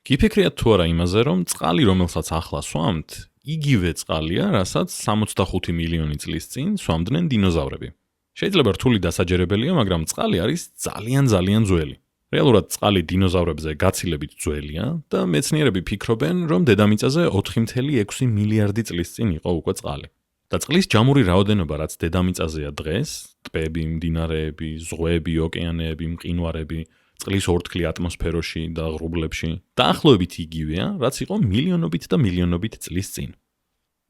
გიფიქრიათ თუ არა იმაზე, რომ წყალი, რომელსაც ახლა სვამთ, იგივე წყალია, რასაც 65 მილიონი წლის წინ სვამდნენ დინოზავრები. შეიძლება რთული დასაჯერებელია, მაგრამ წყალი არის ძალიან ძველი. რეალურად წყალი დინოზავრებზე გაცილებით ძველია და მეცნიერები ფიქრობენ, რომ დედამიწაზე 4.6 მილიარდი წლის წინ იყო უკვე წყალი. და წყლის ჯამური რაოდენობა, რაც დედამიწაზეა დღეს, ტბები, მდინარეები, ზღვები, ოკეანეები, მყინვარები, წყლის ორთქლი ატმოსფეროში და ღრუბლებში, დაახლოებით იგივეა, რაც იყო მილიონობით და მილიონობით წლის წინ.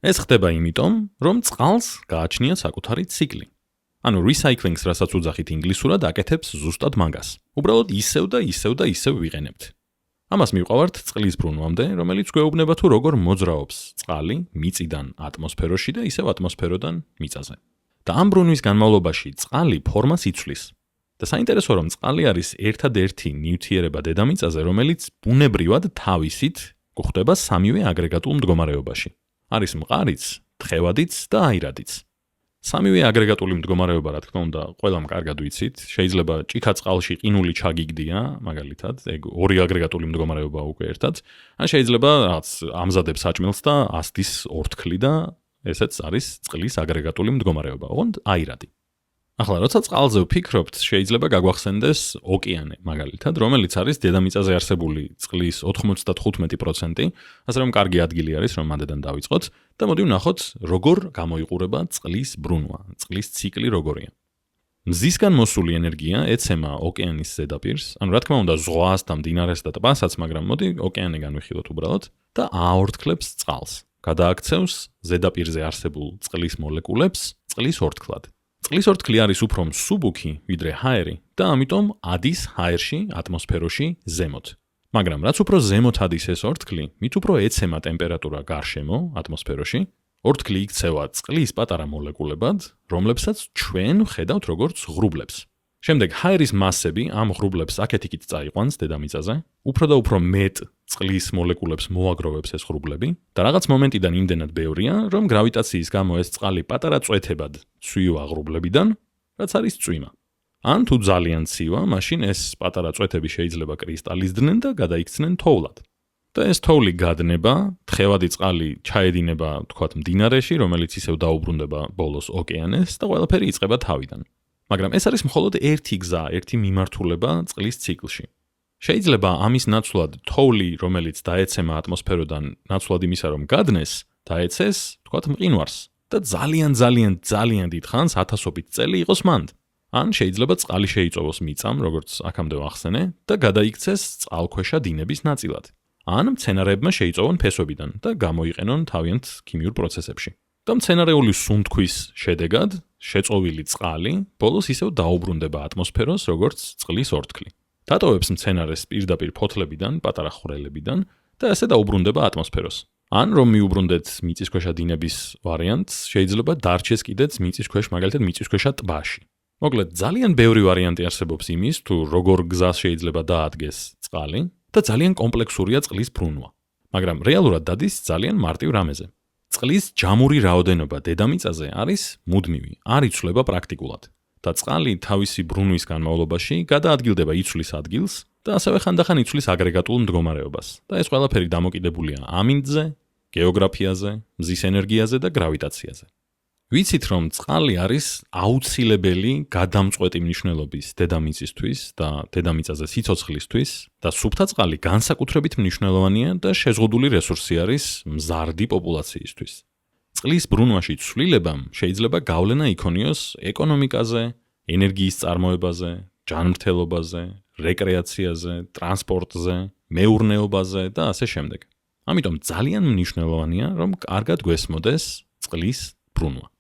ეს ხდება იმიტომ, რომ წყალს გააჩნია საკუთარი ციკლი. ანუ recycling-ს, რასაც უძახით ინგლისურად, აკეთებს ზუსტად მაგას. უბრალოდ ისევ ვიყენებთ. ამას მივყავართ წყლის ბრუნვამდე, რომელიც გვეუბნება თუ როგორ მოძრაობს წყალი მიწიდან ატმოსფეროში და ისევ ატმოსფეროდან მიწაზე. და ამ ბრუნვის განმავლობაში წყალი ფორმას იცვლის. და საინტერესოა, რომ წყალი არის ერთადერთი ნივთიერება დედამიწაზე, რომელიც ბუნებრივად თავისით გვხვდება სამივე აგრეგატულ მდგომარეობაში. არის მყარიც, თხევადიც და აირადიც. სამივე აგრეგატული მდგომარეობა, რა თქმა უნდა, ყველამ კარგად ვიცით, შეიძლება ჭიქა წყალში ყინული ჩაგიგდია, მაგალითად, ეგ ორი აგრეგატული მდგომარეობა უკვე ერთად, ან შეიძლება რაღაც ამზადებს საჭმელს და ასდის ორთქლი და ესეც არის წყლის აგრეგატული მდგომარეობა, ოღონდ აირადი. ახლა, როცა წყალზე ვფიქრობთ, შეიძლება გაგვახსენდეს ოკეანე, მაგალითად, რომელიც არის დედამიწაზე არსებული წყლის 95%, ასე რომ კარგი ადგილი არის, რომ მანდედან დავიწყოთ და მოდი ვნახოთ, როგორ გამოიყურება წყლის ბრუნვა, წყლის ციკლი როგორია. მზისგან მოსული ენერგია ეცემა ოკეანის ზედაპირს, ანუ რა თქმა უნდა, ზღვას და მდინარეს და ტბასაც, მაგრამ მოდი ოკეანიდან ვიხილოთ უბრალოდ და აორთქლებს წყალს. გადააქცევს ზედაპირზე არსებულ წყლის მოლეკულებს წყლის ორთქლად. წყლის ორთქლი არის უფრო მსუბუქი, ვიდრე ჰაერი და ამიტომ ადის ჰაერში, ატმოსფეროში ზემოთ. მაგრამ რაც უფრო ზემოთ ადის ეს ორთქლი, მით უფრო ეცემა ტემპერატურა გარშემო, ატმოსფეროში, ორთქლი იქცევა წყლის პატარა მოლეკულებად, რომლებსაც ჩვენ ვხედავთ როგორც ღრუბლებს. შემდეგ ჰაერის მასები ამ ღრუბლებს აქეთ-იქით წაიყვანს დედამიწაზე, უფრო და უფრო მეტ წყლის მოლეკულებს მოაგროვებს ეს ღრუბლები და რაღაც მომენტიდან იმდენად ბევრია, რომ გრავიტაციის გამო ეს წყალი პატარა წვეთებად ცვივა ღრუბლებიდან, რაც არის წვიმა. ან თუ ძალიან ცივა, მაშინ ეს პატარა წვეთები შეიძლება კრისტალიზდნენ და გადაიქცნენ თოვლად. და ეს თოვლი გადნება, თხევადი წყალი ჩაედინება, თქვათ, მდინარეში, რომელიც ისევ დაუბრუნდება ბოლოს ოკეანეს და ყველაფერი იწყება თავიდან. მაგრამ ეს არის მხოლოდ ერთი გზა, ერთი მიმართულება წყლის ციკლში. შეიძლება ამის ნაცვლად თოვლი, რომელიც დაეცემა ატმოსფეროდან, ნაცვლად იმისა, რომ გადნეს, დაეცეს, თქვათ, მყინვარს და ძალიან დიდ ხანს, ათასობით წელი იყოს მანდ. ან შეიძლება წყალი შეიწოვოს მიწამ, როგორც აქამდე ვახსენე, და გადაიქცეს წყალქვეშა დინების ნაწილად. ან მცენარეებმა შეიწოვონ ფესვებიდან და გამოიყენონ თავიანთ ქიმიურ პროცესებში. და მცენარეული სუნთქვის შედეგად შეწოვილი წყალი ბოლოს ისევ დაუბრუნდება ატმოსფეროს, როგორც წყლის ორთქლი. დატოვებს მცენარეს პირდაპირ ფოთლებიდან, პატარა ხვრელებიდან და ასე დაუბრუნდება ატმოსფეროს. ან რომ მიუბრუნდეთ მიწისქვეშა დინების ვარიანტს, შეიძლება დარჩეს კიდეც მიწისქვეშ, მაგალითად მიწისქვეშა ტბაში. მოკლედ, ძალიან ბევრი ვარიანტი არსებობს იმის, თუ როგორ გზას შეიძლება დაადგეს წყალი და ძალიან კომპლექსურია წყლის ბრუნვა. მაგრამ რეალურად დადის ძალიან მარტივ რამეზე. წყლის ჯამური რაოდენობა დედამიწაზე არის მუდმივი, არ იცვლება პრაქტიკულად. და წყალი თავისი ბრუნვის განმავლობაში გადაადგილდება იცვლის ადგილს და ასევე ხანდახან იცვლის აგრეგატულ მდგომარეობას. და ეს ყველაფერი დამოკიდებულია ამინდზე, გეოგრაფიაზე, მზის ენერგიაზე და გრავიტაციაზე. ვიცით, რომ წყალი არის აუცილებელი გადამწყვეტი მნიშვნელობის დედამიწისთვის და დედამიწაზე სიცოცხლისთვის და სუფთა წყალი განსაკუთრებით მნიშვნელოვანია და შეზღუდული რესურსი არის მზარდი პოპულაციისთვის. წყლის ბრუნვაში ცვლილებამ შეიძლება გავლენა იქონიოს ეკონომიკაზე, ენერგიის წარმოებაზე, ჯანმრთელობაზე, რეკრეაციაზე, ტრანსპორტზე, მეურნეობაზე და ასე შემდეგ. ამიტომ ძალიან მნიშვნელოვანია, რომ კარგად გვესმოდეს წყლის ბრუნვა.